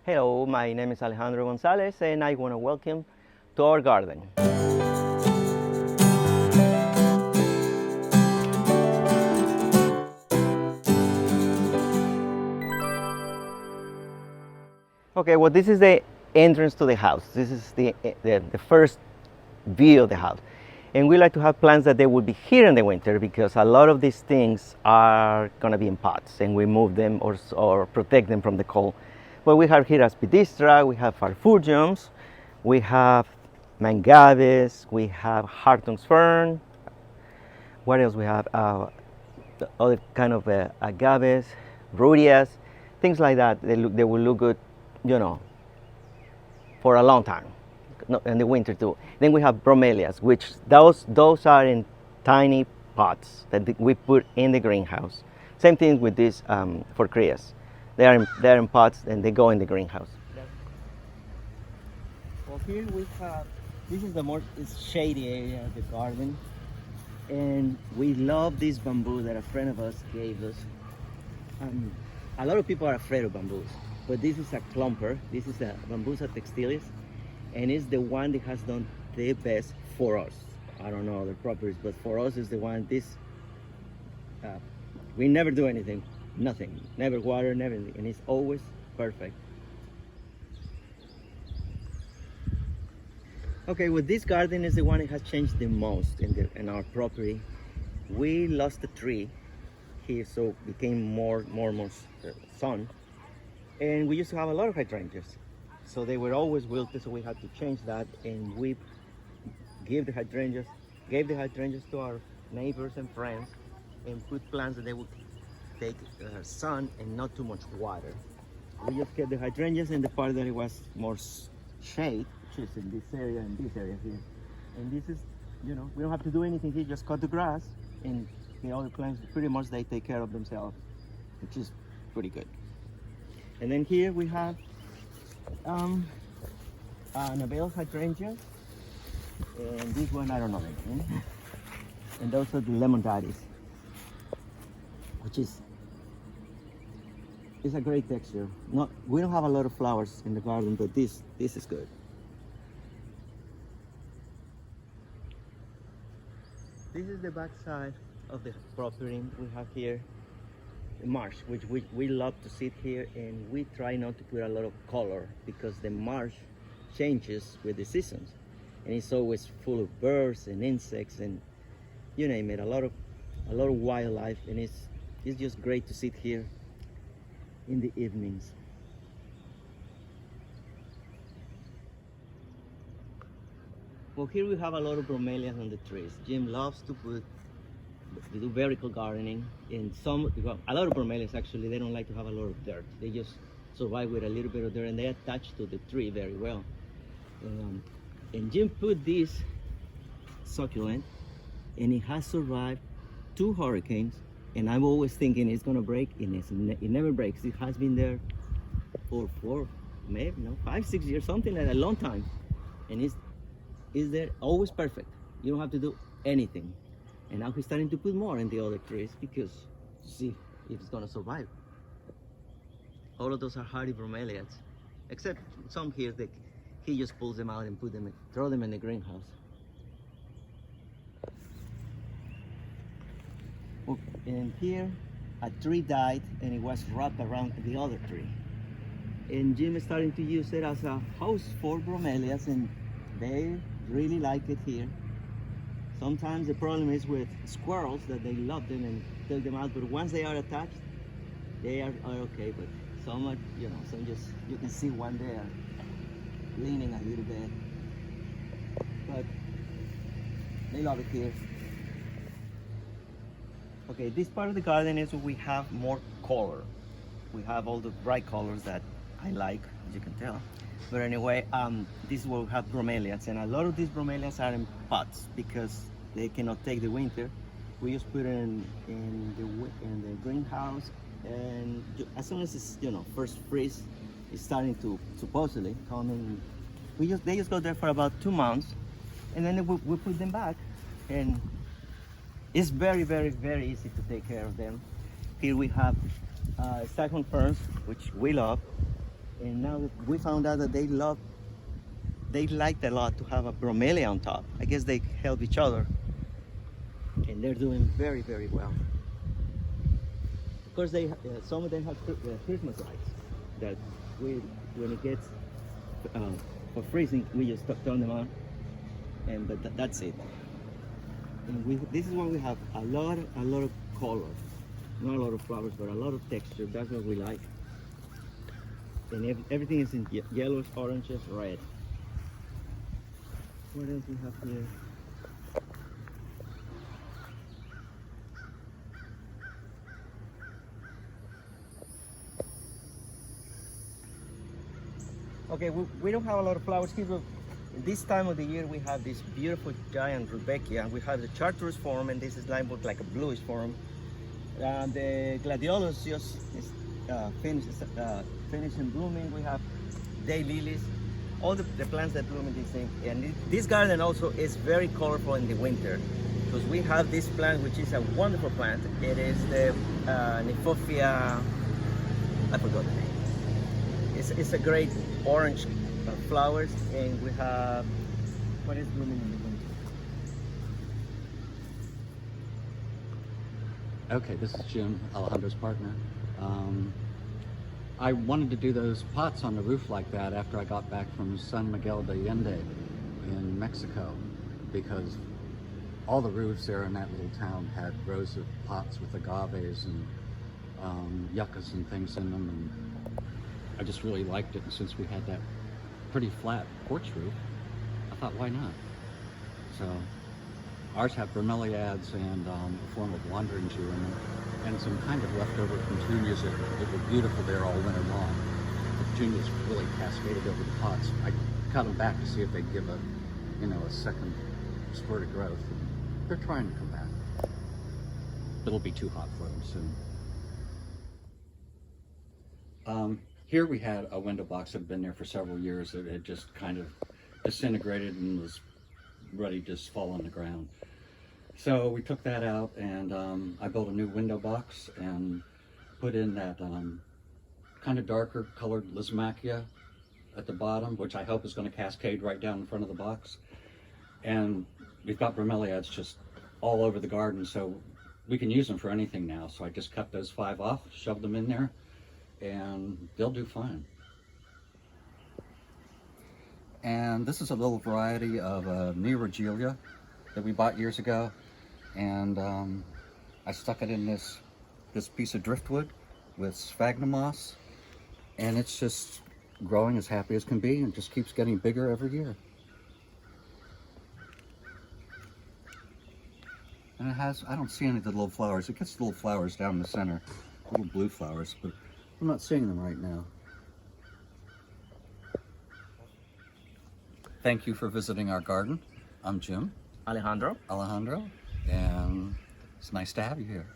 Hello, my name is Alejandro Gonzalez and I want to welcome to our garden. Okay, well, this is the entrance to the house. This is the first view of the house. And we like to have plants that they will be here in the winter because a lot of these things are going to be in pots and we move them or protect them from the cold. But we have here aspidistra, we have farfurgiums, we have mangaves, we have Hartung's fern. What else we have? The other kind of agaves, rhodias, things like that. They will look good, for a long time, in the winter too. Then we have bromelias, which those are in tiny pots that we put in the greenhouse. Same thing with these Forcreas. They're in pots and they go in the greenhouse. Well, here we have, this is the more shady area of the garden. And we love this bamboo that a friend of us gave us. A lot of people are afraid of bamboos, but this is a clumper. This is a Bambusa textilis, and it's the one that has done the best for us. I don't know other properties, but for us is the one. We never do anything, nothing, never water, never, and it's always perfect. Okay, well, this garden is the one that has changed the most in our property. We lost a tree here, so became more sun, and we used to have a lot of hydrangeas, so they were always wilted, so we had to change that, and we gave the hydrangeas to our neighbors and friends, and put plants that they would take sun and not too much water. We just kept the hydrangeas in the part that it was more shade, which is in this area and this area here. And this is, we don't have to do anything here, just cut the grass, and the other plants, pretty much they take care of themselves, which is pretty good. And then here we have Annabelle hydrangea, and this one I don't know the name. And those are the lemon daddies, which is a great texture. We don't have a lot of flowers in the garden, but this is good. This is the back side of the property. We have here the marsh, which we love to sit here, and we try not to put a lot of color because the marsh changes with the seasons, and it's always full of birds and insects and you name it, a lot of wildlife, and it's just great to sit here in the evenings. Well, here we have a lot of bromelias on the trees. Jim loves to do vertical gardening, and a lot of bromelias actually, they don't like to have a lot of dirt. They just survive with a little bit of dirt, and they attach to the tree very well. And Jim put this succulent, and it has survived 2 hurricanes, and I'm always thinking it's gonna break, and it never breaks. It has been there for 5, 6 years, something like a long time, and it's there always perfect. You don't have to do anything. And now he's starting to put more in the other trees because to see if it's gonna survive. All of those are hardy bromeliads, except some here that he just pulls them out and throw them in the greenhouse. And here a tree died and it was wrapped around the other tree. And Jim is starting to use it as a house for bromeliads, and they really like it here. Sometimes the problem is with squirrels that they love them and take them out, but once they are attached, they are okay. But some are, some just, you can see one there leaning a little bit, but they love it here. Okay, this part of the garden is where we have more color. We have all the bright colors that I like, as you can tell. But anyway, this is where we have bromeliads, and a lot of these bromeliads are in pots because they cannot take the winter. We just put it in the greenhouse, and as soon as it's first freeze, it's starting to supposedly come in. They just go there for about 2 months, and then we put them back, and it's very, very, very easy to take care of them. Here we have staghorn ferns, which we love. And now we found out that they liked a lot to have a bromelia on top. I guess they help each other. And they're doing very, very well. Of course, some of them have Christmas lights that when it gets for freezing, we just turn them on, and that's it. And this is why we have a lot of color, not a lot of flowers, but a lot of texture. That's what we like. And everything is in yellows, oranges, red. What else we have here? Okay, we don't have a lot of flowers here, but this time of the year we have this beautiful giant Rudbeckia. We have the chartreuse form, and this is like a bluish form. The gladiolus just is finishing blooming. We have daylilies, all the plants that bloom in this thing. And this garden also is very colorful in the winter, because we have this plant, which is a wonderful plant. It is the Nymphophia, I forgot the name. It's a great orange flowers, and we have, what is blooming in the winter? Okay, this is Jim, Alejandro's partner. I wanted to do those pots on the roof like that after I got back from San Miguel de Allende in Mexico, because all the roofs there in that little town had rows of pots with agaves and yuccas and things in them, and I just really liked it. And since we had that pretty flat porch roof, I thought, why not? So ours have bromeliads and a form of wandering Jew in them, and some kind of leftover petunias that were beautiful there all winter long. The petunias really cascaded over the pots. I cut them back to see if they'd give a second spurt of growth. And they're trying to come back. It'll be too hot for them soon. Here we had a window box that had been there for several years. It had just kind of disintegrated and was ready to just fall on the ground. So we took that out, and I built a new window box and put in that kind of darker colored Lysimachia at the bottom, which I hope is going to cascade right down in front of the box. And we've got bromeliads just all over the garden, so we can use them for anything now. So I just cut those 5 off, shoved them in there, and they'll do fine. And this is a little variety of Neurogelia that we bought years ago, and I stuck it in this piece of driftwood with sphagnum moss, and it's just growing as happy as can be and just keeps getting bigger every year. And it has, I don't see any of the little flowers. It gets little flowers down in the center, little blue flowers, but I'm not seeing them right now. Thank you for visiting our garden. I'm Jim. Alejandro, and it's nice to have you here.